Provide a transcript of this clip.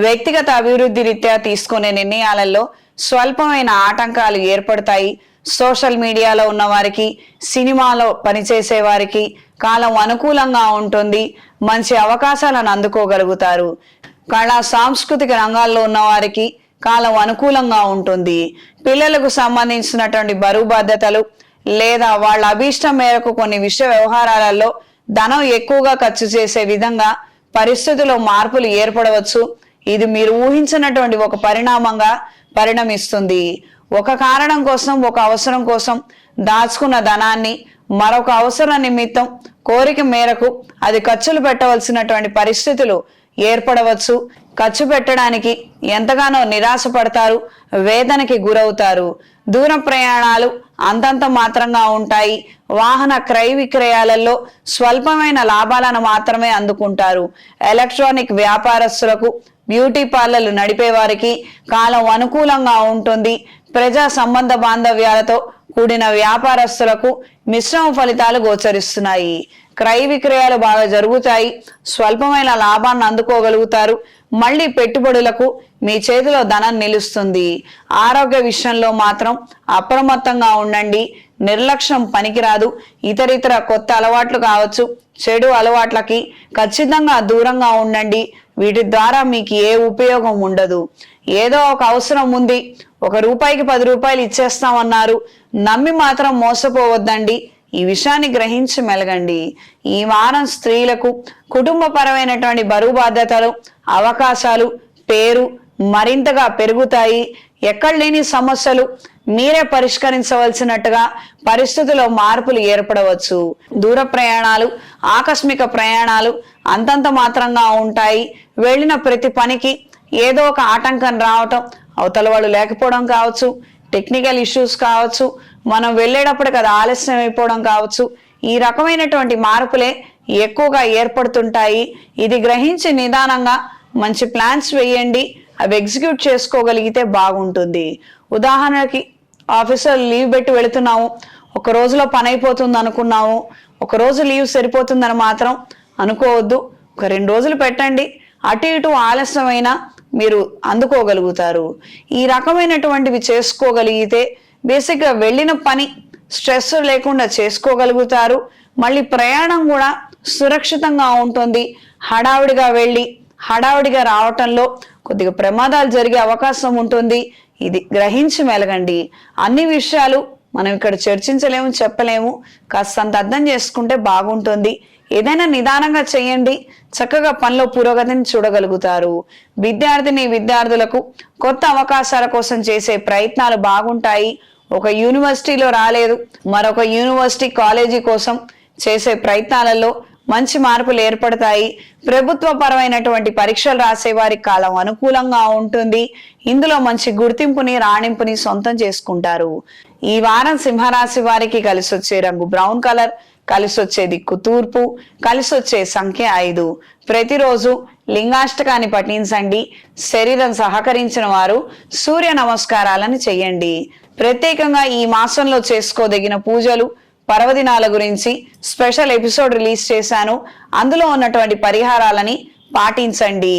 వ్యక్తిగత అభివృద్ధి రీత్యా తీసుకునే నిర్ణయాలలో స్వల్పమైన ఆటంకాలు ఏర్పడతాయి. సోషల్ మీడియాలో ఉన్న వారికి, సినిమాలో పనిచేసే వారికి కాలం అనుకూలంగా ఉంటుంది. మంచి అవకాశాలను అందుకోగలుగుతారు. కళా సాంస్కృతిక రంగాల్లో ఉన్న వారికి కాలం అనుకూలంగా ఉంటుంది. పిల్లలకు సంబంధించినటువంటి బరువు బాధ్యతలు లేదా వాళ్ళ అభీష్టం మేరకు కొన్ని విషయ వ్యవహారాలలో ధనం ఎక్కువగా ఖర్చు చేసే విధంగా పరిస్థితుల్లో మార్పులు ఏర్పడవచ్చు. ఇది మీరు ఊహించినటువంటి ఒక పరిణామంగా పరిణమిస్తుంది. ఒక కారణం కోసం, ఒక అవసరం కోసం దాచుకున్న ధనాన్ని మరొక అవసరం నిమిత్తం కోరిక మేరకు అది ఖర్చులు పెట్టవలసినటువంటి పరిస్థితులు ఏర్పడవచ్చు. ఖర్చు పెట్టడానికి ఎంతగానో నిరాశపడతారు, వేదనకి గురవుతారు. దూర ప్రయాణాలు అంతంత మాత్రంగా ఉంటాయి. వాహన క్రయ విక్రయాలలో స్వల్పమైన లాభాలను మాత్రమే అందుకుంటారు. ఎలక్ట్రానిక్ వ్యాపారస్తులకు, బ్యూటీ పార్లర్లు నడిపే వారికి కాలం అనుకూలంగా ఉంటుంది. ప్రజా సంబంధ బాంధవ్యాలతో కూడిన వ్యాపారస్తులకు మిశ్రమ ఫలితాలు గోచరిస్తున్నాయి. క్రయ విక్రయాలు బాగా జరుగుతాయి. స్వల్పమైన లాభాన్ని అందుకోగలుగుతారు. మళ్ళీ పెట్టుబడులకు మీ చేతిలో ధనం నిలుస్తుంది. ఆరోగ్య విషయంలో మాత్రం అప్రమత్తంగా ఉండండి. నిర్లక్ష్యం పనికిరాదు. ఇతరితర కొత్త అలవాట్లు కావచ్చు, చెడు అలవాట్లకి ఖచ్చితంగా దూరంగా ఉండండి. వీటి ద్వారా మీకు ఏ ఉపయోగం ఉండదు. ఏదో ఒక అవసరం ఉంది, ₹1కి ₹10 ఇచ్చేస్తామన్నారు, నమ్మి మాత్రం మోసపోవద్దండి. ఈ విషయాన్ని గ్రహించి మెలగండి. ఈ వారం స్త్రీలకు కుటుంబపరమైనటువంటి బరువు బాధ్యతలు, అవకాశాలు, పేరు మరింతగా పెరుగుతాయి. ఎక్కడ లేని సమస్యలు మీరే పరిష్కరించవలసినట్టుగా పరిస్థితుల్లో మార్పులు ఏర్పడవచ్చు. దూర ప్రయాణాలు, ఆకస్మిక ప్రయాణాలు అంతంత మాత్రంగా ఉంటాయి. వెళ్ళిన ప్రతి పనికి ఏదో ఒక ఆటంకం రావటం, అవతల వాళ్ళు లేకపోవడం కావచ్చు, టెక్నికల్ ఇష్యూస్ కావచ్చు, మనం వెళ్ళేటప్పటికి అది ఆలస్యం అయిపోవడం కావచ్చు. ఈ రకమైనటువంటి మార్పులే ఎక్కువగా ఏర్పడుతుంటాయి. ఇది గ్రహించి నిదానంగా మంచి ప్లాన్స్ వేయండి. అవి ఎగ్జిక్యూట్ చేసుకోగలిగితే బాగుంటుంది. ఉదాహరణకి ఆఫీసులో లీవ్ పెట్టి వెళుతున్నాము, ఒక రోజులో పని అయిపోతుంది అనుకున్నాము, ఒక రోజు లీవ్ సరిపోతుందని మాత్రం అనుకోవద్దు. ఒక 2 రోజులు పెట్టండి. అటు ఇటు ఆలస్యమైనా మీరు అందుకోగలుగుతారు. ఈ రకమైనటువంటివి చేసుకోగలిగితే బేసిక్గా వెళ్ళిన పని స్ట్రెస్ లేకుండా చేసుకోగలుగుతారు. మళ్ళీ ప్రయాణం కూడా సురక్షితంగా ఉంటుంది. హడావుడిగా వెళ్ళి హడావుడిగా రావటంలో కొద్దిగా ప్రమాదాలు జరిగే అవకాశం ఉంటుంది. ఇది గ్రహించి మెలగండి. అన్ని విషయాలు మనం ఇక్కడ చర్చించలేము, చెప్పలేము. కాస్తంత అర్థం చేసుకుంటే బాగుంటుంది. ఏదైనా నిదానంగా చేయండి. చక్కగా పనిలో పురోగతిని చూడగలుగుతారు. విద్యార్థులకు కొత్త అవకాశాల కోసం చేసే ప్రయత్నాలు బాగుంటాయి. ఒక యూనివర్సిటీలో రాలేదు, మరొక యూనివర్సిటీ కాలేజీ కోసం చేసే ప్రయత్నాలలో మంచి మార్పులు ఏర్పడతాయి. ప్రభుత్వ పరమైనటువంటి పరీక్షలు రాసే వారికి కాలం అనుకూలంగా ఉంటుంది. ఇందులో మంచి గుర్తింపుని, రాణింపుని సొంతం చేసుకుంటారు. ఈ వారం సింహరాశి వారికి కలిసి వచ్చే రంగు బ్రౌన్ కలర్, కలిసి వచ్చే దిక్కు తూర్పు, కలిసి వచ్చే సంఖ్య 5. ప్రతిరోజు లింగాష్టకాన్ని పఠించండి. శరీరం సహకరించిన వారు సూర్య నమస్కారాలను చేయండి. ప్రత్యేకంగా ఈ మాసంలో చేసుకోదగిన పూజలు, పర్వదినాల గురించి స్పెషల్ ఎపిసోడ్ రిలీజ్ చేశాను. అందులో ఉన్నటువంటి పరిహారాలని పాటించండి.